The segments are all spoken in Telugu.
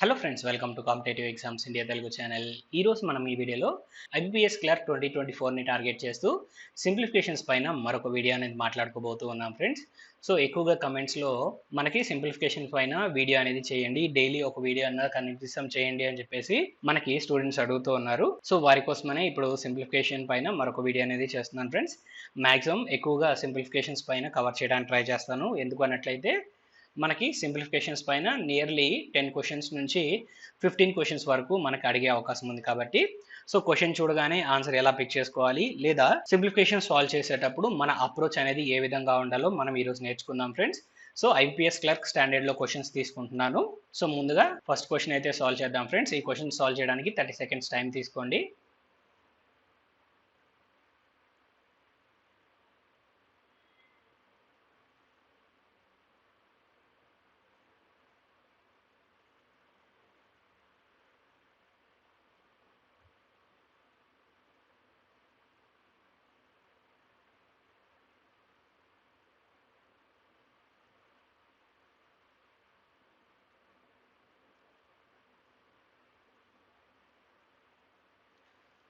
Hello friends, welcome to competitive exams India Telugu channel. ఈరోజు మనం ఈ వీడియోలో ఐబీపీఎస్ క్లర్క్ 2024ని టార్గెట్ చేస్తూ సింప్లిఫికేషన్స్ పైన మరొక వీడియో అనేది మాట్లాడుకోబోతూ ఉన్నాం ఫ్రెండ్స్. సో ఎక్కువగా కమెంట్స్లో మనకి సింప్లిఫికేషన్ పైన వీడియో అనేది చేయండి, డైలీ ఒక వీడియో అన్నది కనీసం చేయండి అని చెప్పేసి మనకి స్టూడెంట్స్ అడుగుతూ ఉన్నారు. సో వారి కోసమనే ఇప్పుడు సింప్లిఫికేషన్ పైన మరొక వీడియో అనేది చేస్తున్నాను ఫ్రెండ్స్. మ్యాక్సిమం ఎక్కువగా సింప్లిఫికేషన్స్ పైన కవర్ చేయడానికి ట్రై చేస్తాను. ఎందుకు అన్నట్లయితే మనకి సింప్లిఫికేషన్స్ పైన నియర్లీ 10 క్వశ్చన్స్ నుంచి 15 క్వశ్చన్స్ వరకు మనకి అడిగే అవకాశం ఉంది కాబట్టి సో క్వశ్చన్ చూడగానే ఆన్సర్ ఎలా పిక్ చేసుకోవాలి, లేదా సింప్లిఫికేషన్ సాల్వ్ చేసేటప్పుడు మన అప్రోచ్ అనేది ఏ విధంగా ఉండాలో మనం ఈరోజు నేర్చుకుందాం ఫ్రెండ్స్. సో ఐపీఎస్ క్లర్క్ స్టాండర్డ్లో క్వశ్చన్స్ తీసుకుంటున్నాను. సో ముందుగా ఫస్ట్ క్వశ్చన్ అయితే సాల్వ్ చేద్దాం ఫ్రెండ్స్. ఈ క్వశ్చన్ సాల్వ్ చేయడానికి 30 సెకండ్స్ టైం తీసుకోండి.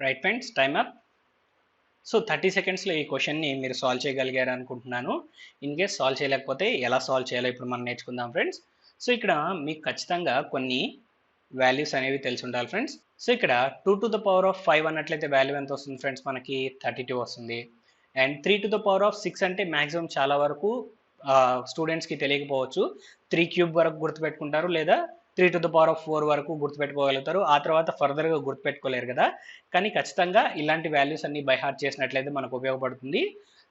Right friends, time up. So 30 సెకండ్స్లో ఈ క్వశ్చన్ని మీరు సాల్వ్ చేయగలిగారు అనుకుంటున్నాను. ఇన్ కేస్ సాల్వ్ చేయలేకపోతే ఎలా సాల్వ్ చేయాలో ఇప్పుడు మనం నేర్చుకుందాం ఫ్రెండ్స్. సో ఇక్కడ మీకు ఖచ్చితంగా కొన్ని వాల్యూస్ అనేవి తెలిసి ఉండాలి ఫ్రెండ్స్. సో ఇక్కడ 2 to the power of 5 అన్నట్లయితే వాల్యూ ఎంత వస్తుంది ఫ్రెండ్స్? మనకి 32 వస్తుంది. And 3 to the power of 6 అంటే మ్యాక్సిమం చాలా వరకు స్టూడెంట్స్కి తెలియకపోవచ్చు. 3 క్యూబ్ వరకు గుర్తుపెట్టుకుంటారు, లేదా 3 to the power of 4 వరకు గుర్తుపెట్టుకోగలుగుతారు. ఆ తర్వాత ఫర్దర్గా గుర్తుపెట్టుకోలేరు కదా. కానీ ఖచ్చితంగా ఇలాంటి వాల్యూస్ అన్ని బై హార్ట్ చేసినట్లయితే మనకు ఉపయోగపడుతుంది.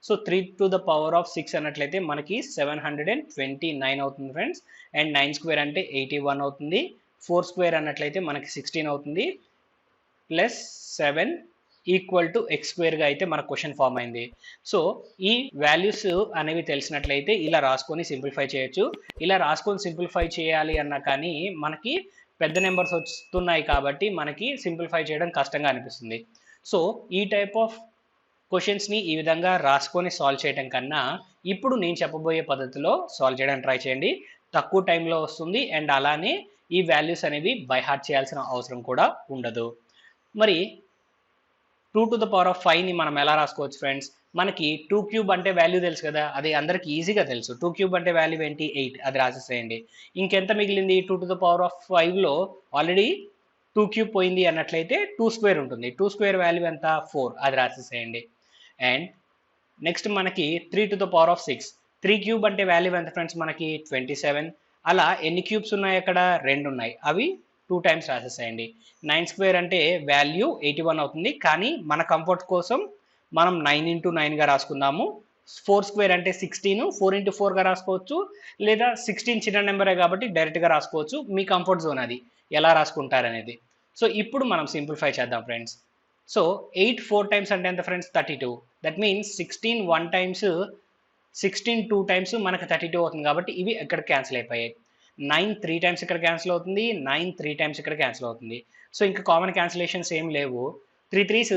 So 3 to the power of 6 అన్నట్లయితే మనకి 729 అవుతుంది ఫ్రెండ్స్. అండ్ 9 స్క్వేర్ అంటే 81 అవుతుంది. 4 స్క్వేర్ అన్నట్లయితే మనకి 16 అవుతుంది. ప్లస్ 7 ఈక్వల్ టు ఎక్స్ స్క్వేర్గా అయితే మన క్వశ్చన్ ఫామ్ అయింది. సో ఈ వాల్యూస్ అనేవి తెలిసినట్లయితే ఇలా రాసుకొని సింప్లిఫై చేయొచ్చు. ఇలా రాసుకొని సింప్లిఫై చేయాలి అన్నా కానీ మనకి పెద్ద నెంబర్స్ వస్తున్నాయి కాబట్టి మనకి సింప్లిఫై చేయడం కష్టంగా అనిపిస్తుంది. సో ఈ టైప్ ఆఫ్ క్వశ్చన్స్ని ఈ విధంగా రాసుకొని సాల్వ్ చేయడం కన్నా ఇప్పుడు నేను చెప్పబోయే పద్ధతిలో సాల్వ్ చేయడానికి ట్రై చేయండి. తక్కువ టైంలో వస్తుంది అండ్ అలానే ఈ వాల్యూస్ అనేవి బై హార్ట్ చేయాల్సిన అవసరం కూడా ఉండదు. మరి 2 to the power of 5ని మనం ఎలా రాసుకోవచ్చు ఫ్రెండ్స్? మనకి 2 క్యూబ్ అంటే వాల్యూ తెలుసు కదా, అది అందరికి ఈజీగా తెలుసు. 2 క్యూబ్ అంటే వాల్యూ ఏంటి? 8. అది రాసేసేయండి. ఇంకెంత మిగిలింది? 2 to the power of 5లో ఆల్రెడీ 2 క్యూబ్ పోయింది అన్నట్లయితే 2 స్క్వేర్ ఉంటుంది. 2 స్క్వేర్ వాల్యూ ఎంత? 4. అది రాసేసేయండి. అండ్ నెక్స్ట్ మనకి 3 to the power of 6. 3 cube అంటే వాల్యూ ఎంత ఫ్రెండ్స్? మనకి 27. అలా ఎన్ని క్యూబ్స్ ఉన్నాయి అక్కడ? 2 ఉన్నాయి. అవి 2 టైమ్స్ రాసేసేయండి. 9 స్క్వేర్ అంటే వాల్యూ 81 అవుతుంది. కానీ మన కంఫర్ట్ కోసం మనం 9 into 9గా రాసుకుందాము. 4 స్క్వేర్ అంటే 16, 4 into 4గా రాసుకోవచ్చు, లేదా 16 చిన్న నెంబరే కాబట్టి డైరెక్ట్గా రాసుకోవచ్చు. మీ కంఫర్ట్ జోన్ అది, ఎలా రాసుకుంటారనేది. సో ఇప్పుడు మనం సింప్లిఫై చేద్దాం ఫ్రెండ్స్. సో 8 4 టైమ్స్ అంటే ఎంత friends? 32. That means 16 1 times, 16 2 times మనకు 32 అవుతుంది కాబట్టి ఇవి ఇక్కడ క్యాన్సిల్ అయిపోయాయి. 9 3 టైమ్స్ ఇక్కడ క్యాన్సిల్ అవుతుంది, 9 3 టైమ్స్ ఇక్కడ క్యాన్సిల్ అవుతుంది. సో ఇంకా కామన్ క్యాన్సిలేషన్స్ ఏం లేవు. 3 3s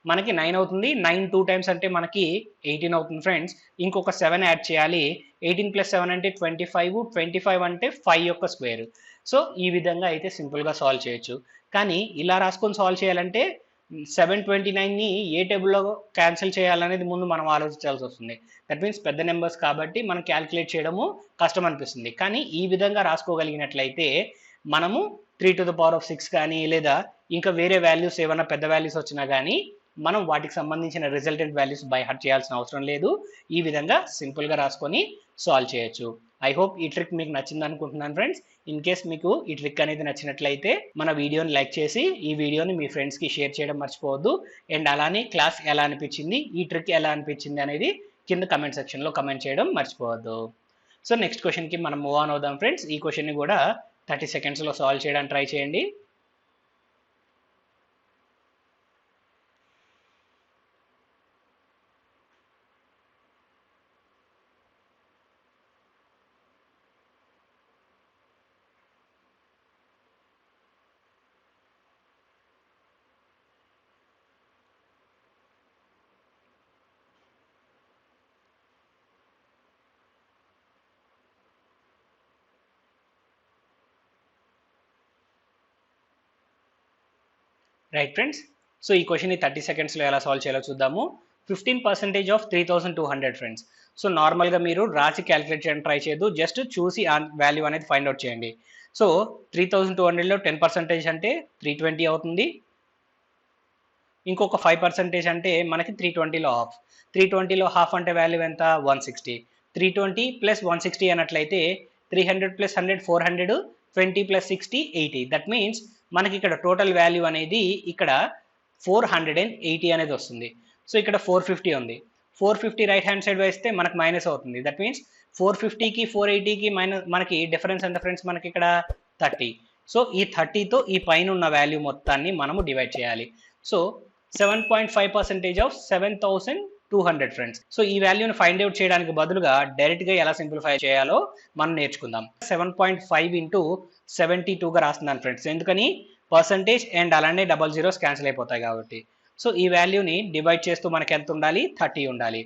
మనకి 9 అవుతుంది. 9 2 టైమ్స్ అంటే మనకి 18 అవుతుంది ఫ్రెండ్స్. ఇంకొక 7 యాడ్ చేయాలి. 18 ప్లస్ 7 అంటే 25. 25 అంటే 5 యొక్క స్క్వేర్. సో ఈ విధంగా అయితే సింపుల్గా సాల్వ్ చేయొచ్చు. కానీ ఇలా రాసుకొని సాల్వ్ చేయాలంటే 729ని ఏ టేబుల్లో క్యాన్సిల్ చేయాలనేది ముందు మనం ఆలోచించాల్సి వస్తుంది. దట్ మీన్స్ పెద్ద నెంబర్స్ కాబట్టి మనం క్యాల్కులేట్ చేయడము కష్టం అనిపిస్తుంది. కానీ ఈ విధంగా రాసుకోగలిగినట్లయితే మనము 3 to the power of 6 కానీ, లేదా ఇంకా వేరే వాల్యూస్ ఏమైనా పెద్ద వాల్యూస్ వచ్చినా కానీ మనం వాటికి సంబంధించిన రిజల్టెంట్ వాల్యూస్ బై హార్ట్ చేయాల్సిన అవసరం లేదు. ఈ విధంగా సింపుల్గా రాసుకొని సాల్వ్ చేయొచ్చు. ఐ హోప్ ఈ ట్రిక్ మీకు నచ్చింది అనుకుంటున్నాను ఫ్రెండ్స్. ఇన్ కేస్ మీకు ఈ ట్రిక్ అనేది నచ్చినట్లయితే మన వీడియోని లైక్ చేసి ఈ వీడియోని మీ ఫ్రెండ్స్కి షేర్ చేయడం మర్చిపోవద్దు. అండ్ అలానే క్లాస్ ఎలా అనిపించింది, ఈ ట్రిక్ ఎలా అనిపించింది అనేది కింద కమెంట్ సెక్షన్లో కమెంట్ చేయడం మర్చిపోవద్దు. సో నెక్స్ట్ క్వశ్చన్కి మనం మూవ్ ఆన్ అవుదాం ఫ్రెండ్స్. ఈ క్వశ్చన్ని కూడా 30 సెకండ్స్లో సాల్వ్ చేయడానికి ట్రై చేయండి. రైట్ ఫ్రెండ్స్, సో ఈ క్వశ్చన్ని 30 సెకండ్స్లో ఎలా సాల్వ్ చేయాలో చూద్దాము. 15% ఆఫ్ 3200 ఫ్రెండ్స్. సో నార్మల్గా మీరు రాసి క్యాలిక్యులేట్ చేయడం ట్రై చేయొద్దు, జస్ట్ చూసి ఆ వాల్యూ అనేది ఫైండ్ అవుట్ చేయండి. సో 3200లో 10% అంటే 320 అవుతుంది. ఇంకొక 5% అంటే మనకి 320లో హాఫ్. 320లో హాఫ్ అంటే వాల్యూ ఎంత? 160. 320 ప్లస్ 160 అన్నట్లయితే 300 ప్లస్ 100 400, 20 ప్లస్ 60 80. దట్ మీన్స్ మనకి ఇక్కడ టోటల్ వాల్యూ అనేది ఇక్కడ 480 అనేది వస్తుంది. సో ఇక్కడ 450 ఉంది. 450 రైట్ హ్యాండ్ సైడ్ వేస్తే మనకు మైనస్ అవుతుంది. దట్ మీన్స్ 450కి 480కి మనకి డిఫరెన్స్ ఎంత ఫ్రెండ్స్? మనకి ఇక్కడ 30. సో ఈ 30తో ఈ పైన ఉన్న వాల్యూ మొత్తాన్ని మనము డివైడ్ చేయాలి. So 7.5% of 7200 friends. సో ఈ వాల్యూని ఫైండ్ అవుట్ చేయడానికి బదులుగా డైరెక్ట్గా ఎలా సింప్లిఫై చేయాలో మనం నేర్చుకుందాం. 7.5 ఇంటూ 72గా రాస్తున్నాను ఫ్రెండ్స్, ఎందుకని పర్సంటేజ్ అండ్ అలానే డబల్ జీరోస్ క్యాన్సిల్ అయిపోతాయి కాబట్టి. సో ఈ వాల్యూని డివైడ్ చేస్తూ మనకి ఎంత ఉండాలి? 30 ఉండాలి.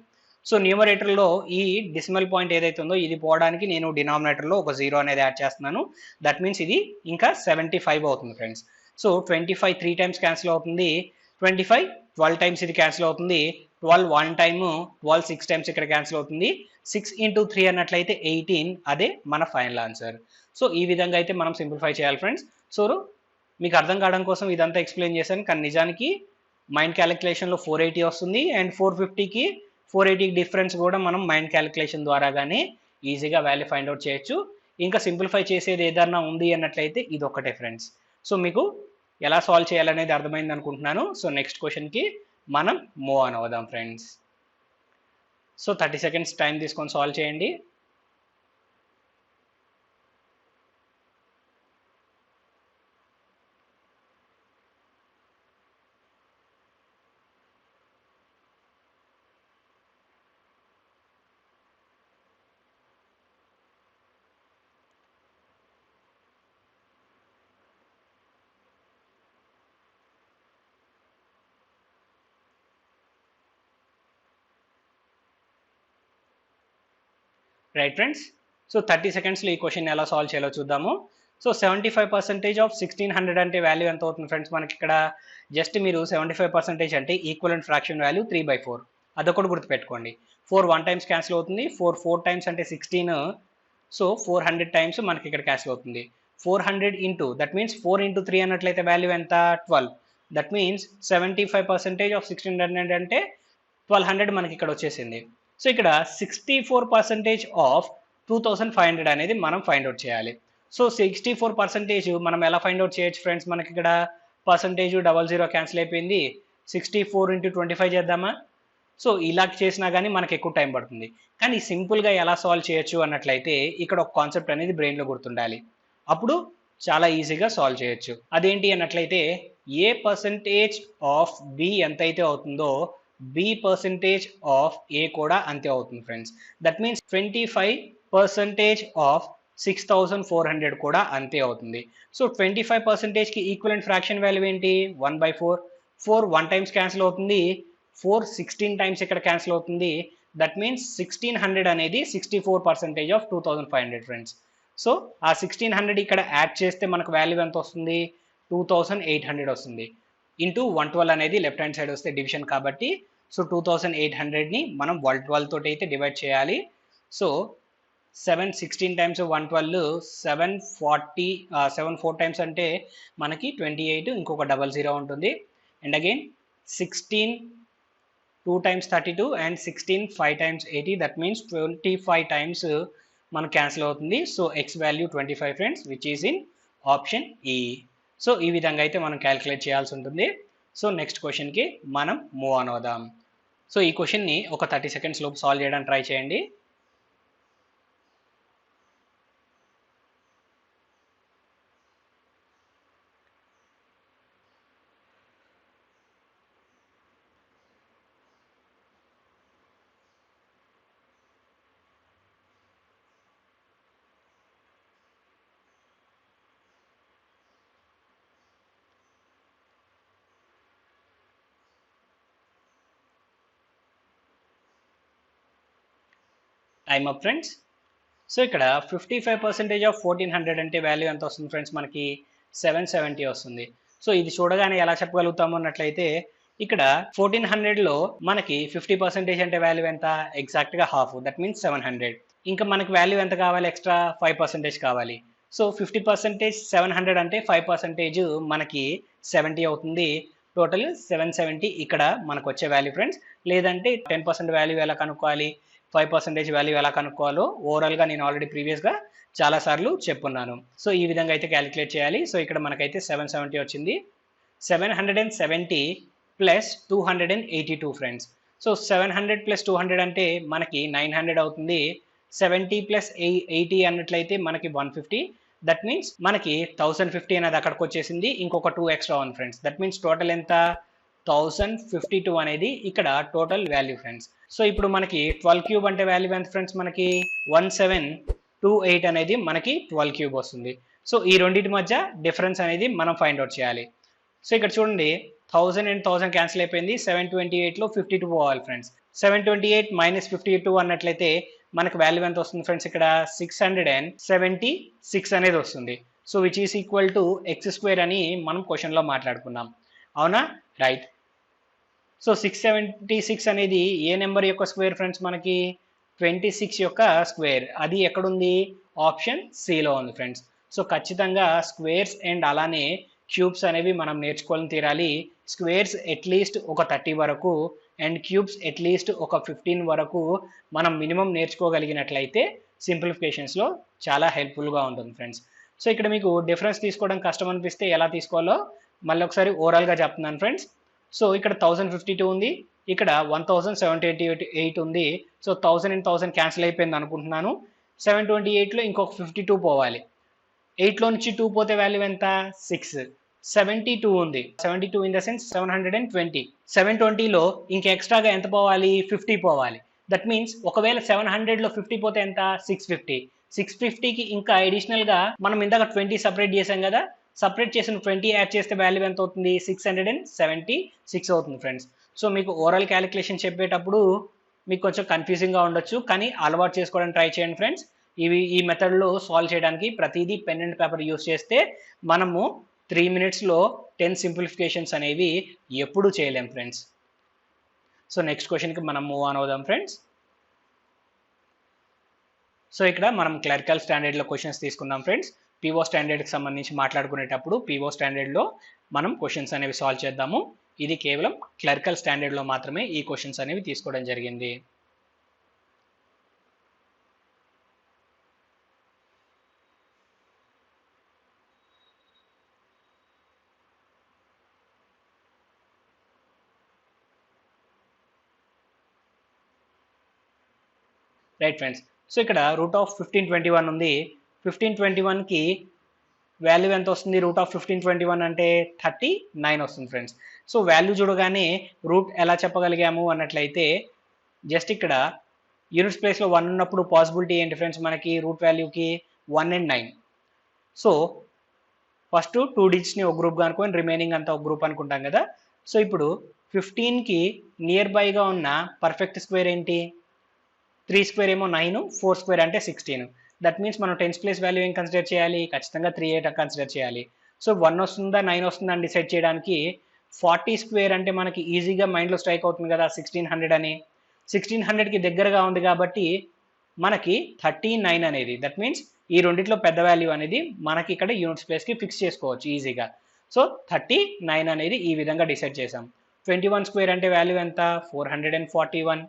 సో న్యూమరేటర్లో ఈ డెసిమల్ పాయింట్ ఏదైతే ఉందో ఇది పోవడానికి నేను డినామినేటర్లో ఒక 0 అనేది యాడ్ చేస్తున్నాను. దట్ మీన్స్ ఇది ఇంకా 75 అవుతుంది ఫ్రెండ్స్. సో 25 3 టైమ్స్ క్యాన్సిల్ అవుతుంది. 25 12 టైమ్స్ ఇది క్యాన్సిల్ అవుతుంది. 12 1 టైమ్, 12 6 టైమ్స్ ఇక్కడ క్యాన్సిల్ అవుతుంది. 6 ఇంటూ 3 అన్నట్లయితే 18, అదే మన ఫైనల్ ఆన్సర్. సో ఈ విధంగా అయితే మనం సింప్లిఫై చేయాలి ఫ్రెండ్స్. సో మీకు అర్థం కావడం కోసం ఇదంతా ఎక్స్ప్లెయిన్ చేశాను, కానీ నిజానికి మైండ్ క్యాలిక్యులేషన్లో 480 వస్తుంది అండ్ 450కి 480కి డిఫరెన్స్ కూడా మనం మైండ్ క్యాలిక్యులేషన్ ద్వారాగానే ఈజీగా వాల్యూ ఫైండ్ అవుట్ చేయొచ్చు. ఇంకా సింప్లిఫై చేసేది ఏదన్నా ఉంది అన్నట్లయితే ఇది ఒక్కటే ఫ్రెండ్స్. సో మీకు ఎలా సాల్వ్ చేయాలనేది అర్థమైంది అనుకుంటున్నాను. సో నెక్స్ట్ క్వశ్చన్కి మనం మూవ్ ఆన్ అవుదాం ఫ్రెండ్స్. సో 30 సెకండ్స్ టైం తీసుకొని సాల్వ్ చేయండి. రైట్ ఫ్రెండ్స్, సో 30 సెకండ్స్లో ఈ క్వశ్చన్ ఎలా సాల్వ్ చేయాలో చూద్దాము. సో 75% ఆఫ్ 1600 అంటే వాల్యూ ఎంత అవుతుంది ఫ్రెండ్స్? మనకి ఇక్కడ జస్ట్ మీరు 75% అంటే ఈక్వలెంట్ ఫ్రాక్షన్ వాల్యూ 3/4, అదొకటి గుర్తుపెట్టుకోండి. 4 1 టైమ్స్ క్యాన్సిల్ అవుతుంది. 4 4 టైమ్స్ అంటే 16. సో 400 టైమ్స్ మనకి ఇక్కడ క్యాన్సిల్ అవుతుంది. 400 ఇంటూ దట్ మీన్స్ 4 ఇంటూ 3 అన్నట్లయితే వాల్యూ ఎంత? 12. దట్ మీన్స్ 75% ఆఫ్ 1600 అంటే 1200 మనకి ఇక్కడ వచ్చేసింది. సో ఇక్కడ 64% ఆఫ్ 2500 అనేది మనం ఫైండ్ అవుట్ చేయాలి. సో 64% మనం ఎలా ఫైండ్ అవుట్ చేయొచ్చు ఫ్రెండ్స్? మనకి ఇక్కడ పర్సంటేజ్ 00 క్యాన్సిల్ అయిపోయింది. 64 ఇంటూ 25 చేద్దామా? సో ఇలా చేసినా కానీ మనకి ఎక్కువ టైం పడుతుంది. కానీ సింపుల్గా ఎలా సాల్వ్ చేయొచ్చు అన్నట్లయితే ఇక్కడ ఒక కాన్సెప్ట్ అనేది బ్రెయిన్లో గుర్తుండాలి, అప్పుడు చాలా ఈజీగా సాల్వ్ చేయొచ్చు. అదేంటి అన్నట్లయితే ఏ పర్సంటేజ్ ఆఫ్ బి ఎంతైతే అవుతుందో బి పర్సంటేజ్ ఆఫ్ ఏ కూడా అంతే అవుతుంది ఫ్రెండ్స్. దట్ మీన్స్ 25% ఆఫ్ 6400 కూడా అంతే అవుతుంది. సో 25%కి ఈక్వలెంట్ ఫ్రాక్షన్ వాల్యూ ఏంటి? 1/4. 4 1 టైమ్స్ క్యాన్సిల్ అవుతుంది. 4 16 టైమ్స్ ఇక్కడ క్యాన్సిల్ అవుతుంది. దట్ మీన్స్ 1600 అనేది 64% ఆఫ్ 2500 ఫ్రెండ్స్. సో ఆ 1600 ఇక్కడ యాడ్ చేస్తే మనకు వాల్యూ ఎంత వస్తుంది? 2800 వస్తుంది. ఇంటూ 112 అనేది లెఫ్ట్ హ్యాండ్ సైడ్ వస్తే డివిజన్ కాబట్టి, సో 2800ని మనం 112 తోటి అయితే డివైడ్ చేయాలి. సో 7 16 టైమ్స్ 112 740, 7 4 టైమ్స్ అంటే మనకి 28, ఇంకొక 00 ఉంటుంది. And again 16 2 times 32 and 16 5 times 80. That means 25 times మనకు క్యాన్సిల్ అవుతుంది. So X value 25 friends, which is in option ఈ. సో ఈ విధంగా అయితే మనం క్యాలిక్యులేట్ చేయాల్సి ఉంటుంది. సో నెక్స్ట్ క్వశ్చన్కి మనం మూవ్ ఆన్ అవుదాం. సో ఈ క్వశ్చన్ని ఒక 30 సెకండ్స్ లోపు సాల్వ్ చేయడానికి ట్రై చేయండి. Time up friends. సో ఇక్కడ 55% ఆఫ్ 1400 అంటే వాల్యూ ఎంత వస్తుంది ఫ్రెండ్స్? మనకి 770 వస్తుంది. సో ఇది చూడగానే ఎలా చెప్పగలుగుతాము అన్నట్లయితే ఇక్కడ 1400లో మనకి 50% అంటే వాల్యూ ఎంత, ఎగ్జాక్ట్గా హాఫ్, దట్ మీన్స్ 700. ఇంకా మనకి వాల్యూ ఎంత కావాలి, ఎక్స్ట్రా 5% కావాలి. సో 50% 700 అంటే 5% మనకి 70 అవుతుంది. టోటల్ 770 ఇక్కడ మనకు వచ్చే వాల్యూ ఫ్రెండ్స్. లేదంటే 10% వాల్యూ ఎలా కనుక్కోవాలి, 5% వాల్యూ ఎలా కనుక్కోవాలో ఓవరాల్గా నేను ఆల్రెడీ ప్రీవియస్గా చాలాసార్లు చెప్పున్నాను. సో ఈ విధంగా అయితే క్యాలిక్యులేట్ చేయాలి. సో ఇక్కడ మనకైతే 770 వచ్చింది. 770 ప్లస్ 282 ఫ్రెండ్స్. సో 700 ప్లస్ 200 అంటే మనకి 900 అవుతుంది. 70 ప్లస్ 80 అన్నట్లయితే మనకి 150. దట్ మీన్స్ మనకి 1050 అనేది అక్కడికి వచ్చేసింది. ఇంకొక 2 ఎక్స్ట్రా ఉంది ఫ్రెండ్స్. దట్ మీన్స్ టోటల్ ఎంత, 1052 అనేది ఇక్కడ టోటల్ వాల్యూ ఫ్రెండ్స్. సో ఇప్పుడు మనకి 12 క్యూబ్ అంటే వాల్యూ ఎంత ఫ్రెండ్స్, మనకి 1728 అనేది మనకి 12 క్యూబ్ వస్తుంది. సో ఈ రెండింటి మధ్య డిఫరెన్స్ అనేది మనం ఫైండ్ అవుట్ చేయాలి. సో ఇక్కడ చూడండి 1000 అండ్ 1000 క్యాన్సిల్ అయిపోయింది. 728లో 52 పోవాలి ఫ్రెండ్స్. 728 మైనస్ 52 అన్నట్లయితే మనకు వాల్యూ ఎంత వస్తుంది ఫ్రెండ్స్, ఇక్కడ 676 అనేది వస్తుంది. So which is equal to x² అని మనం క్వశ్చన్లో మాట్లాడుకున్నాం, అవునా? రైట్. సో 676 అనేది ఏ నెంబర్ యొక్క స్క్వేర్ ఫ్రెండ్స్, మనకి 26 యొక్క స్క్వేర్. అది ఎక్కడుంది, ఆప్షన్ సిలో ఉంది ఫ్రెండ్స్. సో ఖచ్చితంగా స్క్వేర్స్ అండ్ అలానే క్యూబ్స్ అనేవి మనం నేర్చుకోవాలని తీరాలి. స్క్వేర్స్ అట్లీస్ట్ ఒక 30 వరకు అండ్ క్యూబ్స్ అట్లీస్ట్ ఒక 15 వరకు మనం మినిమం నేర్చుకోగలిగినట్లయితే సింప్లిఫికేషన్స్లో చాలా హెల్ప్ఫుల్గా ఉంటుంది ఫ్రెండ్స్. సో ఇక్కడ మీకు డిఫరెన్స్ తీసుకోవడం కష్టం అనిపిస్తే ఎలా తీసుకోవాలో మళ్ళీ ఒకసారి ఓవరాల్గా చెప్తున్నాను ఫ్రెండ్స్. సో ఇక్కడ 1052 ఉంది, ఇక్కడ 1778 ఉంది. సో 1000 అండ్ 1000 క్యాన్సిల్ అయిపోయింది అనుకుంటున్నాను. 728లో ఇంకొక 52 పోవాలి. 8లో నుంచి 2 పోతే వాల్యూ ఎంత, 6. 72 ఉంది. 72 ఇన్ ద సెన్స్ 720. 720లో ఇంక ఎక్స్ట్రాగా ఎంత పోవాలి, 50 పోవాలి. దట్ మీన్స్ ఒకవేళ 700లో 50 పోతే ఎంత, 650. 650కి ఇంకా అడిషనల్గా మనం ఇందాక 20 సపరేట్ చేసాం కదా, సపరేట్ చేసిన 20 యాడ్ చేస్తే వాల్యూ ఎంత అవుతుంది, 676 అవుతుంది ఫ్రెండ్స్. సో మీకు ఓవరాల్ క్యాలిక్యులేషన్ చెప్పేటప్పుడు మీకు కొంచెం కన్ఫ్యూజింగ్గా ఉండొచ్చు, కానీ అలవాటు చేసుకోవడానికి ట్రై చేయండి ఫ్రెండ్స్. ఈ మెథడ్లో సాల్వ్ చేయడానికి ప్రతిదీ పెన్ అండ్ పేపర్ యూస్ చేస్తే మనము 3 minutesలో 10 సింప్లిఫికేషన్స్ అనేవి ఎప్పుడు చేయలేం ఫ్రెండ్స్. సో నెక్స్ట్ క్వశ్చన్కి మనం మూవ్ ఆన్ అవుదాం ఫ్రెండ్స్. సో ఇక్కడ మనం క్లరికల్ స్టాండర్డ్లో క్వశ్చన్స్ తీసుకుందాం ఫ్రెండ్స్. పీఓ స్టాండర్డ్కి సంబంధించి మాట్లాడుకునేటప్పుడు పీఓ స్టాండర్డ్లో మనం క్వశ్చన్స్ అనేవి సాల్వ్ చేద్దాము. ఇది కేవలం క్లరికల్ స్టాండర్డ్లో మాత్రమే ఈ క్వశ్చన్స్ అనేవి తీసుకోవడం జరిగింది. Right friends. సో ఇక్కడ రూట్ ఆఫ్ 1521 ఉంది. 1521కి వాల్యూ ఎంత వస్తుంది, రూట్ ఆఫ్ 1521 అంటే 39 వస్తుంది ఫ్రెండ్స్. సో వాల్యూ చూడగానే రూట్ ఎలా చెప్పగలిగాము అన్నట్లయితే జస్ట్ ఇక్కడ యూనిట్స్ ప్లేస్లో 1 ఉన్నప్పుడు పాసిబిలిటీ ఏంటి ఫ్రెండ్స్, మనకి రూట్ వాల్యూకి 1 and 9. సో ఫస్ట్ 2 డిజిట్స్ని ఒక గ్రూప్గా అనుకొని రిమైనింగ్ అంతా ఒక గ్రూప్ అనుకుంటాం కదా. సో ఇప్పుడు 15కి నియర్ బైగా ఉన్న పర్ఫెక్ట్ స్క్వేర్ ఏంటి, 3 స్క్వేర్ ఏమో 9, 4 స్క్వేర్ అంటే 16. దట్ మీన్స్ మనం 10th ప్లేస్ వాల్యూ ఏం కన్సిడర్ చేయాలి, ఖచ్చితంగా 38 కన్సిడర్ చేయాలి. సో 1 వస్తుందా 9 వస్తుందా అని డిసైడ్ చేయడానికి 40 స్క్వేర్ అంటే మనకి ఈజీగా మైండ్లో స్ట్రైక్ అవుతుంది కదా 1600 అని. 1600కి దగ్గరగా ఉంది కాబట్టి మనకి 39 అనేది, దట్ మీన్స్ ఈ రెండిట్లో పెద్ద వాల్యూ అనేది మనకి ఇక్కడ యూనిట్స్ ప్లేస్కి ఫిక్స్ చేసుకోవచ్చు ఈజీగా. సో 39 అనేది ఈ విధంగా డిసైడ్ చేసాం. 21 స్క్వేర్ అంటే వాల్యూ ఎంత, 441.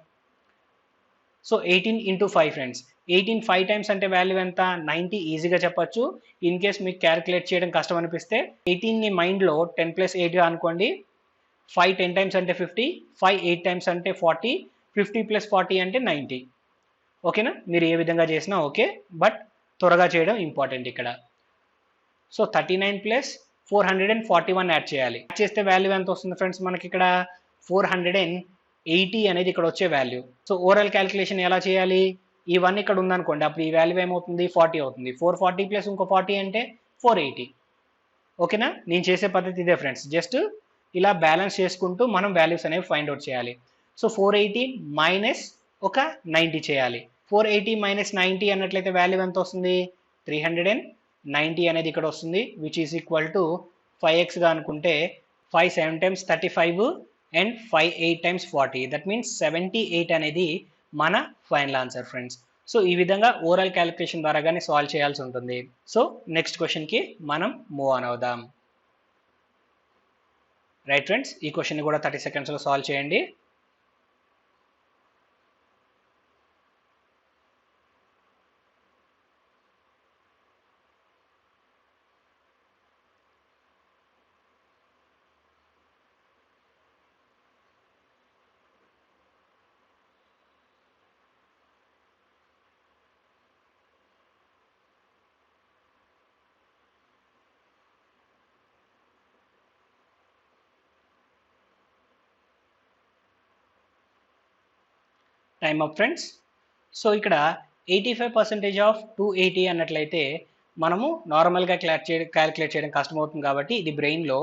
So 18 into 5 friends. 18 5 టైమ్స్ అంటే వాల్యూ ఎంత, 90 ఈజీగా చెప్పచ్చు. ఇన్ కేస్ మీకు క్యాలిక్యులేట్ చేయడం కష్టం అనిపిస్తే 18ని మైండ్లో 10 + 8గా అనుకోండి. 5 10 టైమ్స్ అంటే 50, 5 8 టైమ్స్ అంటే 40, 50 + 40 అంటే 90. ఓకేనా, మీరు ఏ విధంగా చేసినా ఓకే, బట్ త్వరగా చేయడం ఇంపార్టెంట్ ఇక్కడ. సో 39 + 441 యాడ్ చేయాలి. యాడ్ చేస్తే వాల్యూ ఎంత వస్తుంది ఫ్రెండ్స్, మనకి ఇక్కడ 480 అనేది ఇక్కడ వచ్చే వాల్యూ. సో ఓవరాల్ క్యాలిక్యులేషన్ ఎలా చేయాలి, ఈ 1 ఇక్కడ ఉందనుకోండి, అప్పుడు ఈ వాల్యూ ఏమవుతుంది, 40 అవుతుంది. 440 + ఇంకో 40 అంటే 480. ఓకేనా, నేను చేసే పద్ధతి ఇదే ఫ్రెండ్స్. జస్ట్ ఇలా బ్యాలెన్స్ చేసుకుంటూ మనం వాల్యూస్ అనేవి ఫైండ్ అవుట్ చేయాలి. సో 480 మైనస్ ఒక 90 చేయాలి. 480 మైనస్ 90 అన్నట్లయితే వాల్యూ ఎంత వస్తుంది, 390 అనేది ఇక్కడ వస్తుంది, విచ్ ఈస్ ఈక్వల్ టు 5xగా అనుకుంటే 5 7 times 35 and 5 8 times 40. That means 78 అనేది మన ఫైనల్ ఆన్సర్ ఫ్రెండ్స్. సో ఈ విధంగా ఓరల్ క్యాలిక్యులేషన్ ద్వారాగానే సాల్వ్ చేయాల్సి ఉంటుంది. సో నెక్స్ట్ క్వశ్చన్కి మనం మూవ్ ఆన్ అవుదాం. రైట్ ఫ్రెండ్స్, ఈ క్వశ్చన్ కూడా 30 secondsలో సాల్వ్ చేయండి. Time up friends. సో ఇక్కడ 85% ఆఫ్ 280 అన్నట్లయితే మనము నార్మల్గా క్యాలిక్యులేట్ చేయడం కష్టమవుతుంది కాబట్టి ఇది బ్రెయిన్లో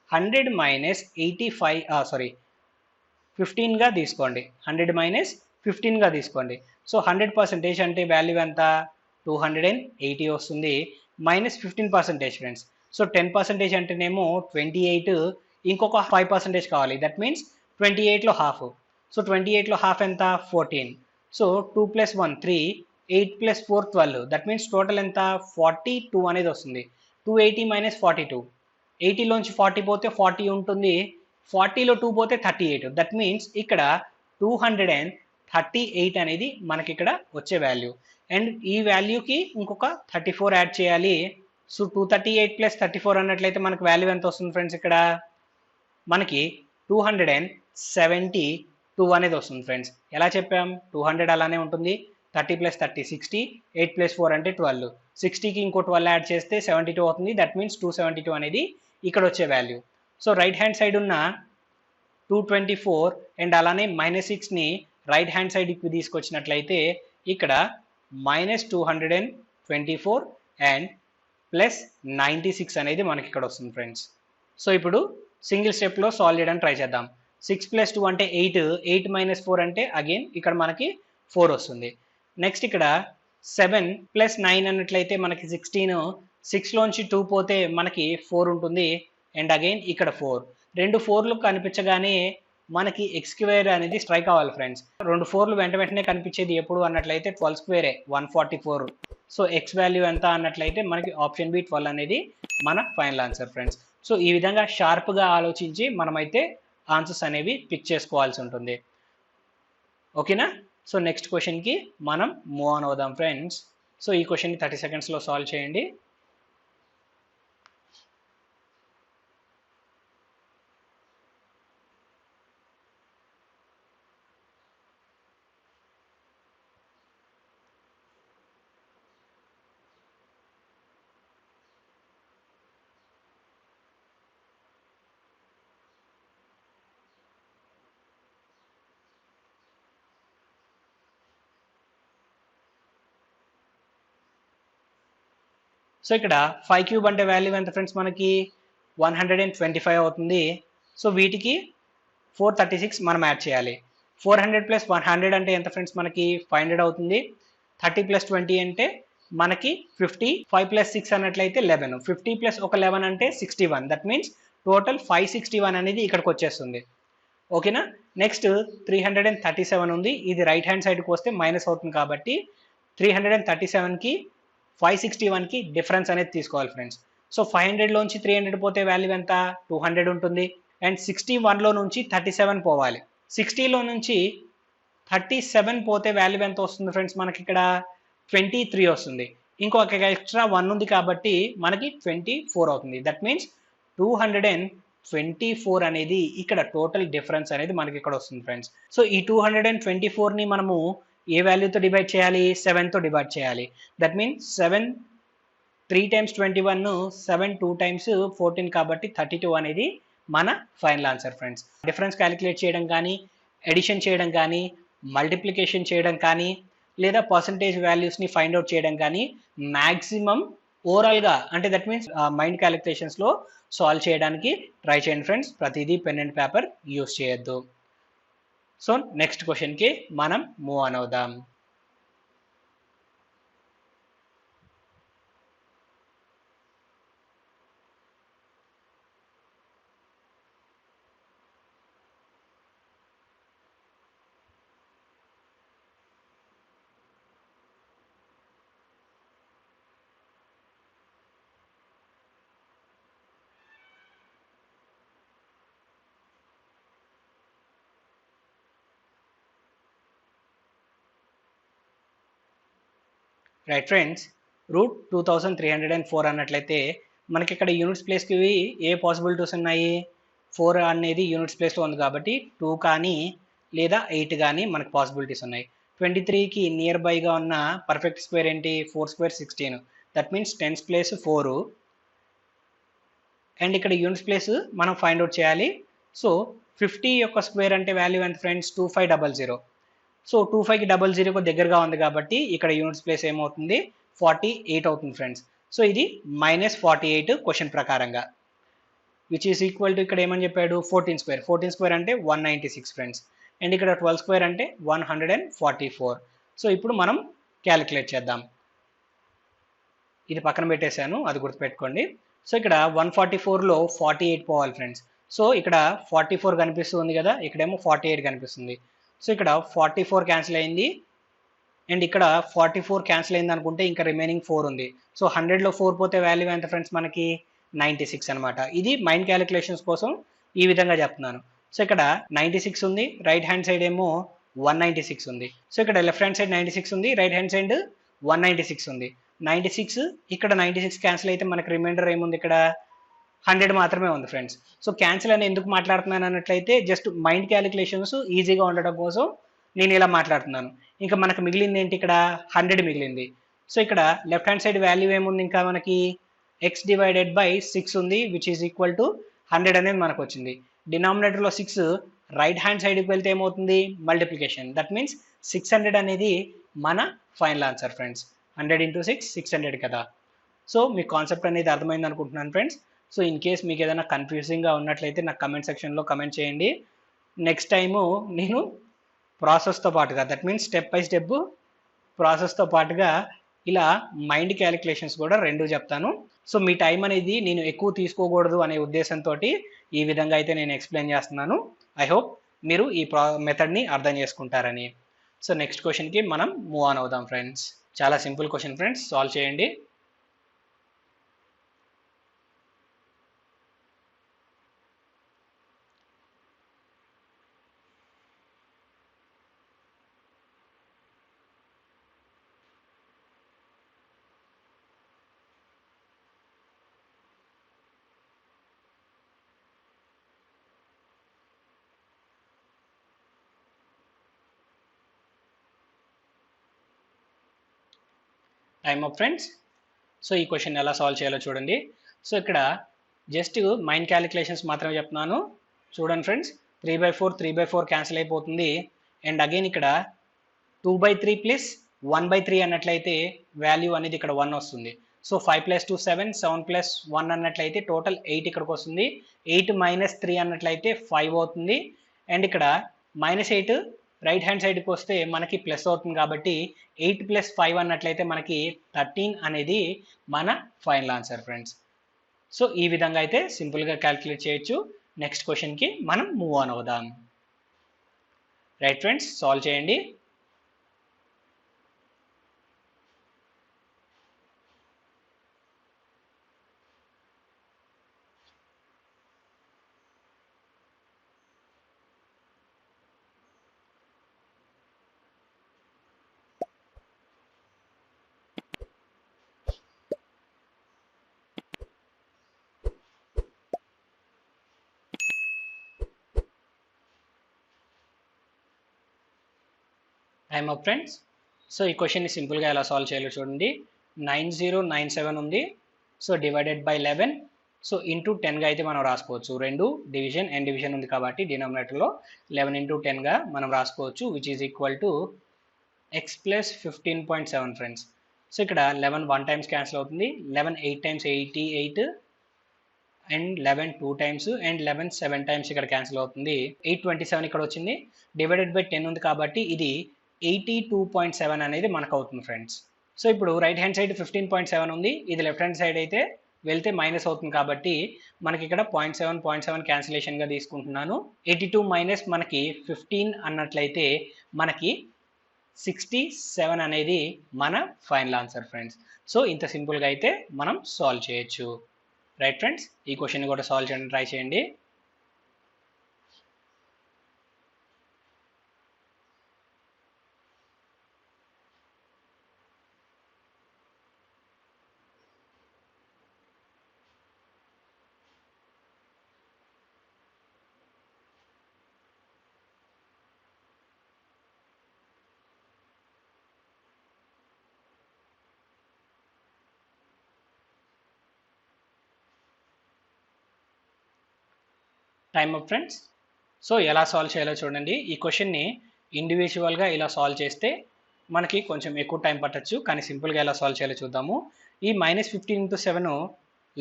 100 మైనస్ 15గా తీసుకోండి. 100 మైనస్ 15గా తీసుకోండి. సో 100% అంటే వాల్యూ ఎంత 280 వస్తుంది, మైనస్ 15% ఫ్రెండ్స్. సో 10% అంటేనేమో 28, ఇంకొక 5% కావాలి. దట్ మీన్స్ 28లో హాఫ్. సో 28లో హాఫ్ ఎంత 14. సో 2 + 1 3, 8 + 4 12. దట్ మీన్స్ టోటల్ ఎంత 42 అనేది వస్తుంది. 280 మైనస్ 42. 80లోంచి 40 పోతే 40 ఉంటుంది, 40లో 2 పోతే 38. దట్ మీన్స్ ఇక్కడ 238 అనేది మనకి ఇక్కడ వచ్చే వాల్యూ. అండ్ ఈ వాల్యూకి ఇంకొక 34 యాడ్ చేయాలి. సో 238 + 34 అన్నట్లయితే మనకి వాల్యూ ఎంత వస్తుంది ఫ్రెండ్స్? ఇక్కడ మనకి 272 అనేది వస్తుంది ఫ్రెండ్స్. ఎలా చెప్పాం? 200 అలానే ఉంటుంది, 30 + 30 60, 8 + 4 అంటే 12, 60కి ఇంకో 12 యాడ్ చేస్తే 72 అవుతుంది. దట్ మీన్స్ 272 అనేది ఇక్కడ వచ్చే value. So right hand side ఉన్న 224 అండ్ అలానే -6ని రైట్ హ్యాండ్ సైడ్కి తీసుకొచ్చినట్లయితే ఇక్కడ -224 అండ్ +96 అనేది మనకి ఇక్కడ వస్తుంది ఫ్రెండ్స్. సో ఇప్పుడు సింగిల్ స్టెప్లో సాల్వ్ చేయడానికి ట్రై చేద్దాం. 6 + 2 అంటే 8, 8 - 4 అంటే అగైన్ ఇక్కడ మనకి 4 వస్తుంది. నెక్స్ట్ ఇక్కడ 7 + 9 అన్నట్లయితే మనకి 16, 6లోంచి 2 పోతే మనకి 4 ఉంటుంది. అండ్ అగైన్ ఇక్కడ 4. 2 4లు కనిపించగానే మనకి x² అనేది స్ట్రైక్ అవ్వాలి ఫ్రెండ్స్. 2 4లు వెంటనే కనిపించేది ఎప్పుడు అన్నట్లయితే 12² 144. సో x వాల్యూ ఎంత అన్నట్లయితే మనకి ఆప్షన్ బి 12 అనేది మన ఫైనల్ ఆన్సర్ ఫ్రెండ్స్. సో ఈ విధంగా షార్ప్గా ఆలోచించి మనమైతే ఆన్సర్స్ అనేవి పిక్ చేసుకోవాల్సి ఉంటుంది. ఓకేనా? సో నెక్స్ట్ క్వశ్చన్కి మనం మూవ్ ఆన్ అవుదాం ఫ్రెండ్స్. సో ఈ క్వశ్చన్ని 30 secondsలో సాల్వ్ చేయండి. సో ఇక్కడ 5³ అంటే వాల్యూ ఎంత ఫ్రెండ్స్? మనకి 125 అవుతుంది. సో వీటికి 436 మనం యాడ్ చేయాలి. 400 + 100 అంటే ఎంత ఫ్రెండ్స్? మనకి 500 అవుతుంది. 30 + 20 అంటే మనకి 50, 5 + 6 అన్నట్లయితే 11, 50 + ఒక 11 అంటే 61. దట్ మీన్స్ టోటల్ 561 అనేది ఇక్కడికి వచ్చేస్తుంది. ఓకేనా? నెక్స్ట్ 337 ఉంది. ఇది రైట్ హ్యాండ్ సైడ్కి వస్తే మైనస్ అవుతుంది కాబట్టి 337కి 561కి డిఫరెన్స్ అనేది తీసుకోవాలి ఫ్రెండ్స్. సో 500లోంచి 300 పోతే వాల్యూ ఎంత 200 ఉంటుంది. అండ్ 61లో నుంచి 37 పోవాలి. 60లో నుంచి 37 పోతే వాల్యూ ఎంత వస్తుంది ఫ్రెండ్స్? మనకి ఇక్కడ 23 వస్తుంది. ఇంకొక ఎక్స్ట్రా 1 ఉంది కాబట్టి మనకి 24 అవుతుంది. దట్ మీన్స్ 224 అనేది ఇక్కడ టోటల్ డిఫరెన్స్ అనేది మనకి ఇక్కడ వస్తుంది ఫ్రెండ్స్. సో ఈ 224ని మనము ఏ వాల్యూతో డివైడ్ చేయాలి? 7తో డివైడ్ చేయాలి. దట్ మీన్స్ 7 3 times 21, 7 2 times 14 కాబట్టి 32 అనేది మన final answer friends. Difference calculate చేయడం కానీ, ఎడిషన్ చేయడం కానీ, మల్టిప్లికేషన్ చేయడం కానీ, లేదా పర్సంటేజ్ వాల్యూస్ని ఫైండ్ అవుట్ చేయడం కానీ మ్యాక్సిమం ఓవరాల్గా అంటే దట్ మీన్స్ మైండ్ క్యాలిక్యులేషన్స్లో సాల్వ్ చేయడానికి ట్రై చేయండి ఫ్రెండ్స్. ప్రతిదీ పెన్ అండ్ పేపర్ యూస్ చేయొద్దు. సో నెక్స్ట్ క్వశ్చన్కి మనం మూవ్ ఆన్ అవుదాం. రైట్ ఫ్రెండ్స్, √2304 అన్నట్లయితే మనకి ఇక్కడ యూనిట్స్ ప్లేస్కి ఏ పాసిబిలిటీస్ ఉన్నాయి? 4 అనేది యూనిట్స్ ప్లేస్లో ఉంది కాబట్టి 2 కానీ లేదా 8 కానీ మనకు పాసిబిలిటీస్ ఉన్నాయి. 23కి నియర్ బైగా ఉన్న పర్ఫెక్ట్ స్క్వేర్ ఏంటి? 4 square 16. That means 10th place 4. And ఇక్కడ యూనిట్స్ ప్లేస్ మనం ఫైండ్ అవుట్ చేయాలి. సో 50 యొక్క స్క్వేర్ అంటే వాల్యూ ఎంత ఫ్రెండ్స్? 2500. సో 25కి 00కు దగ్గరగా ఉంది కాబట్టి ఇక్కడ యూనిట్స్ ప్లేస్ ఏమవుతుంది? 48 అవుతుంది ఫ్రెండ్స్. సో ఇది -48 క్వశ్చన్ ప్రకారంగా, విచ్ ఈస్ ఈక్వల్ టు ఇక్కడ ఏమని చెప్పాడు? 14 స్క్వేర్. 14 స్క్వేర్ అంటే 196 ఫ్రెండ్స్. అండ్ ఇక్కడ 12 స్క్వేర్ అంటే 144. సో ఇప్పుడు మనం క్యాలిక్యులేట్ చేద్దాం. ఇది పక్కన పెట్టేశాను, అది గుర్తుపెట్టుకోండి. సో ఇక్కడ 144లో 48 పోవాలి ఫ్రెండ్స్. సో ఇక్కడ 44 కనిపిస్తుంది కదా, ఇక్కడేమో 48 కనిపిస్తుంది. సో ఇక్కడ 44 క్యాన్సిల్ అయింది అండ్ ఇక్కడ 44 క్యాన్సిల్ అయింది అనుకుంటే ఇంకా రిమైనింగ్ 4 ఉంది. సో 100లో 4 పోతే వాల్యూ ఎంత ఫ్రెండ్స్? మనకి 96 అనమాట. ఇది మైండ్ క్యాలిక్యులేషన్స్ కోసం ఈ విధంగా చెప్తున్నాను. సో ఇక్కడ 96 ఉంది, రైట్ హ్యాండ్ సైడ్ ఏమో 196 ఉంది. సో ఇక్కడ లెఫ్ట్ హ్యాండ్ సైడ్ 96 ఉంది, రైట్ హ్యాండ్ సైడ్ 196 ఉంది. 96 ఇక్కడ 96 క్యాన్సిల్ అయితే మనకి రిమైండర్ ఏముంది? ఇక్కడ 100 మాత్రమే ఉంది ఫ్రెండ్స్. సో క్యాన్సిల్ అని ఎందుకు మాట్లాడుతున్నాను అన్నట్లయితే జస్ట్ మైండ్ క్యాలిక్యులేషన్స్ ఈజీగా ఉండడం కోసం నేను ఇలా మాట్లాడుతున్నాను. ఇంకా మనకు మిగిలింది ఏంటి? ఇక్కడ 100 మిగిలింది. సో ఇక్కడ లెఫ్ట్ హ్యాండ్ సైడ్ వాల్యూ ఏముంది? ఇంకా మనకి x/6 ఉంది, విచ్ ఈజ్ ఈక్వల్ టు 100 అనేది మనకు వచ్చింది. డినామినేటర్లో 6 రైట్ హ్యాండ్ సైడ్కి వెళ్తే ఏమవుతుంది? మల్టిప్లికేషన్. దట్ మీన్స్ 600 అనేది మన ఫైనల్ ఆన్సర్ ఫ్రెండ్స్. 100 × 6 600 కదా. సో మీ కాన్సెప్ట్ అనేది అర్థమైంది అనుకుంటున్నాను ఫ్రెండ్స్. సో ఇన్ కేస్ మీకు ఏదైనా కన్ఫ్యూజింగ్గా ఉన్నట్లయితే నాకు కమెంట్ సెక్షన్లో కమెంట్ చేయండి. నెక్స్ట్ టైము నేను ప్రాసెస్తో పాటుగా, that means step by step ప్రాసెస్తో పాటుగా ఇలా మైండ్ క్యాలిక్యులేషన్స్ కూడా రెండు చెప్తాను. సో మీ టైం అనేది నేను ఎక్కువ తీసుకోకూడదు అనే ఉద్దేశంతో ఈ విధంగా అయితే నేను ఎక్స్ప్లెయిన్ చేస్తున్నాను. ఐ హోప్ మీరు ఈ మెథడ్ని అర్థం చేసుకుంటారని. సో నెక్స్ట్ క్వశ్చన్కి మనం మూవ్ ఆన్ అవుదాం ఫ్రెండ్స్. చాలా సింపుల్ క్వశ్చన్ ఫ్రెండ్స్, సాల్వ్ చేయండి. Time up friends. సో ఈ క్వశ్చన్ ఎలా సాల్వ్ చేయాలో చూడండి. సో ఇక్కడ జస్ట్ మైండ్ క్యాలిక్యులేషన్స్ మాత్రమే చెప్తున్నాను. చూడండి ఫ్రెండ్స్, 3/4 3/4 క్యాన్సిల్ అయిపోతుంది. అండ్ అగైన్ ఇక్కడ 2/3 ప్లస్ 1/3 అన్నట్లయితే వాల్యూ అనేది ఇక్కడ 1 వస్తుంది. సో 5 + 2 7, 7 + 1 అన్నట్లయితే టోటల్ 8 ఇక్కడికి వస్తుంది. 8 - 3 అన్నట్లయితే 5 అవుతుంది. అండ్ ఇక్కడ -8 రైట్ హ్యాండ్ సైడ్కి వస్తే మనకి ప్లస్ అవుతుంది కాబట్టి 8 + 5 అన్నట్లయితే మనకి 13 అనేది మన ఫైనల్ ఆన్సర్ ఫ్రెండ్స్. సో ఈ విధంగా అయితే సింపుల్గా క్యాలిక్యులేట్ చేయొచ్చు. నెక్స్ట్ క్వశ్చన్కి మనం మూవ్ ఆన్ అవుదాం. రైట్ ఫ్రెండ్స్, సాల్వ్ చేయండి. Time up friends. సో ఈ క్వశ్చన్ని సింపుల్గా ఎలా సాల్వ్ చేయాలో చూడండి. 9097 ఉంది. So divided by 11. So into 10గా అయితే మనం రాసుకోవచ్చు. 2 డివిజన్ అండ్ డివిజన్ ఉంది కాబట్టి డినామినేటర్లో 11 × 10గా మనం రాసుకోవచ్చు, which is equal to x + 15.7 friends. So ఇక్కడ 11 1 టైమ్స్ క్యాన్సిల్ అవుతుంది. 11 8 times 88 and 11 2 times and 11 7 times ఇక్కడ క్యాన్సిల్ అవుతుంది. 827 ఇక్కడ వచ్చింది. డివైడెడ్ బై 10 ఉంది కాబట్టి ఇది 82.7 అనేది మనకు అవుతుంది ఫ్రెండ్స్. సో ఇప్పుడు రైట్ హ్యాండ్ సైడ్ 15.7 ఉంది, ఇది లెఫ్ట్ హ్యాండ్ సైడ్ అయితే వెళ్తే మైనస్ అవుతుంది కాబట్టి మనకి ఇక్కడ 0.7 క్యాన్సిలేషన్గా తీసుకుంటున్నాను. 82 మైనస్ మనకి 15 అన్నట్లయితే మనకి 67 అనేది మన ఫైనల్ ఆన్సర్ ఫ్రెండ్స్. సో ఇంత సింపుల్గా అయితే మనం సాల్వ్ చేయొచ్చు. రైట్ ఫ్రెండ్స్, ఈ క్వశ్చన్ కూడా సాల్వ్ చేయడానికి ట్రై చేయండి. Time up friends. సో ఎలా సాల్వ్ చేయాలో చూడండి. ఈ క్వశ్చన్ని ఇండివిజువల్గా ఇలా సాల్వ్ చేస్తే మనకి కొంచెం ఎక్కువ టైం పట్టచ్చు, కానీ సింపుల్గా ఎలా సాల్వ్ చేయాలో చూద్దాము. ఈ -15 × 7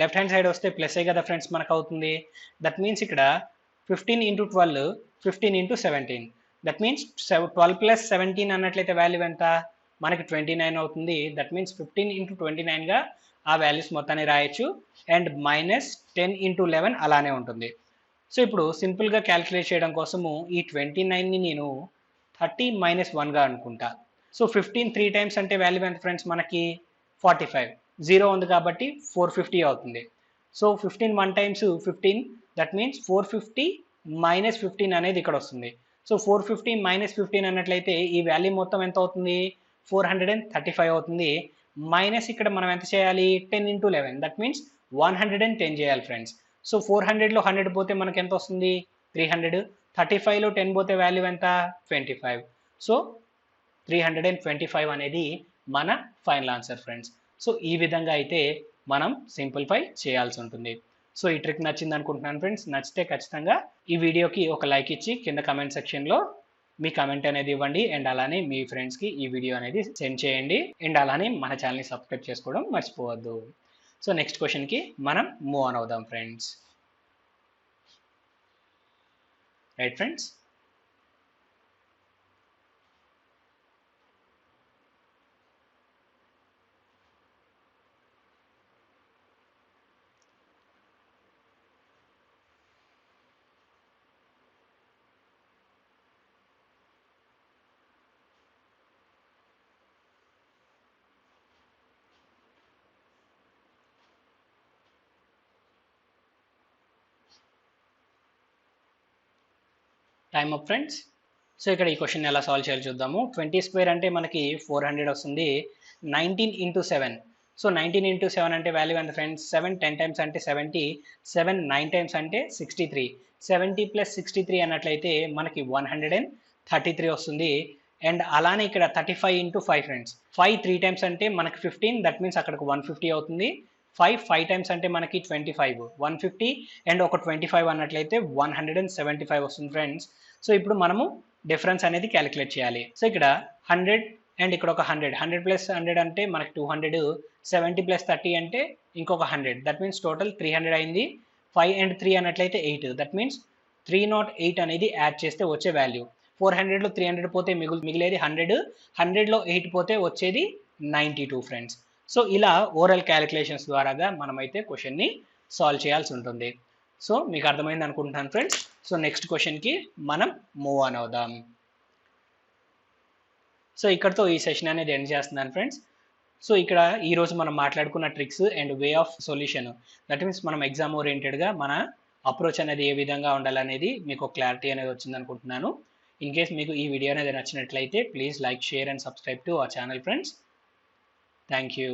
లెఫ్ట్ హ్యాండ్ సైడ్ వస్తే ప్లస్ కదా ఫ్రెండ్స్ మనకు అవుతుంది. దట్ మీన్స్ ఇక్కడ 15 × 12 15 × 17. దట్ మీన్స్ 12 + 17 అన్నట్లయితే వాల్యూ ఎంత, మనకి 29 అవుతుంది. దట్ మీన్స్ 15 × 29గా ఆ వాల్యూస్ మొత్తాన్ని రాయొచ్చు. అండ్ -10 × 11 అలానే ఉంటుంది. సో ఇప్పుడు సింపుల్గా క్యాలిక్యులేట్ చేయడం కోసము ఈ 29ని నేను 30 - 1గా అనుకుంటా. సో 15 3 టైమ్స్ అంటే వాల్యూ ఎంత ఫ్రెండ్స్, మనకి 45. 0 ఉంది కాబట్టి 450 అవుతుంది. సో 15 1 టైమ్స్ 15, దట్ మీన్స్ 450 - 15 అనేది ఇక్కడ వస్తుంది. సో 450 - 15 అన్నట్లయితే ఈ వాల్యూ మొత్తం ఎంత అవుతుంది, 435 అవుతుంది. మైనస్ ఇక్కడ మనం ఎంత చేయాలి, 10 × 11, దట్ మీన్స్ 110 చేయాలి ఫ్రెండ్స్. సో 400లో 100 పోతే మనకి ఎంత వస్తుంది, 300. 35లో 10 పోతే వాల్యూ ఎంత, 25. సో 325 అనేది మన ఫైనల్ ఆన్సర్ ఫ్రెండ్స్. సో ఈ విధంగా అయితే మనం సింప్లిఫై చేయాల్సి ఉంటుంది. సో ఈ ట్రిక్ నచ్చింది అనుకుంటున్నాను ఫ్రెండ్స్. నచ్చితే ఖచ్చితంగా ఈ వీడియోకి ఒక లైక్ ఇచ్చి కింద కమెంట్ సెక్షన్లో మీ కమెంట్ అనేది ఇవ్వండి. అండ్ అలానే మీ ఫ్రెండ్స్కి ఈ వీడియో అనేది సెండ్ చేయండి. అండ్ అలానే మన ఛానల్ని సబ్స్క్రైబ్ చేసుకోవడం మర్చిపోవద్దు. సో నెక్స్ట్ క్వశ్చన్కి మనం మూవ్ ఆన్ అవుదాం friends. Right friends. Time up friends. So ఇక్కడ ఈ క్వశ్చన్ ఎలా సాల్వ్ చేయాలో చూద్దాము. 20² అంటే మనకి 400 వస్తుంది. 19 × 7. సో 19 × 7 అంటే వాల్యూ ఎంత ఫ్రెండ్స్, 7 10 టైమ్స్ అంటే 70, 7 9 టైమ్స్ అంటే 63. 70 + 63 అన్నట్లయితే మనకి 133 వస్తుంది. అండ్ అలానే ఇక్కడ 35 × 5 ఫ్రెండ్స్. 5 3 టైమ్స్ అంటే మనకి 15, దట్ మీన్స్ అక్కడికి 150 అవుతుంది. 5 టైమ్స్ అంటే మనకి 25, 150. అండ్ ఒక 25 అన్నట్లయితే 175 వస్తుంది ఫ్రెండ్స్. సో ఇప్పుడు మనము డిఫరెన్స్ అనేది క్యాలిక్యులేట్ చేయాలి. సో ఇక్కడ 100 అండ్ ఇక్కడ ఒక 100, 100 + 100 అంటే మనకి 200, 70 + 30 అంటే ఇంకొక 100, దట్ మీన్స్ టోటల్ 300 అయింది. 5 and 3 అన్నట్లయితే 8, దట్ మీన్స్ 308 అనేది యాడ్ చేస్తే వచ్చే వాల్యూ. 400లో 300 పోతే మిగిలేది 100, 100లో 8 పోతే వచ్చేది 92 ఫ్రెండ్స్. సో ఇలా ఓరల్ క్యాలిక్యులేషన్స్ ద్వారాగా మనమైతే క్వశ్చన్ని సాల్వ్ చేయాల్సి ఉంటుంది. సో మీకు అర్థమైంది అనుకుంటున్నాను ఫ్రెండ్స్. సో నెక్స్ట్ క్వశ్చన్కి మనం మూవ్ ఆన్ అవుదాం. సో ఇక్కడతో ఈ సెషన్ అనేది ఎండ్ చేస్తున్నాను ఫ్రెండ్స్. సో ఇక్కడ ఈరోజు మనం మాట్లాడుకున్న tricks and way of solution, that means మనం ఎగ్జామ్ ఓరియంటెడ్గా మన అప్రోచ్ అనేది ఏ విధంగా ఉండాలనేది మీకు క్లారిటీ అనేది వచ్చింది అనుకుంటున్నాను. ఇన్ కేస్ మీకు ఈ వీడియో అనేది నచ్చినట్లయితే please like, share and subscribe to our channel friends. Thank you.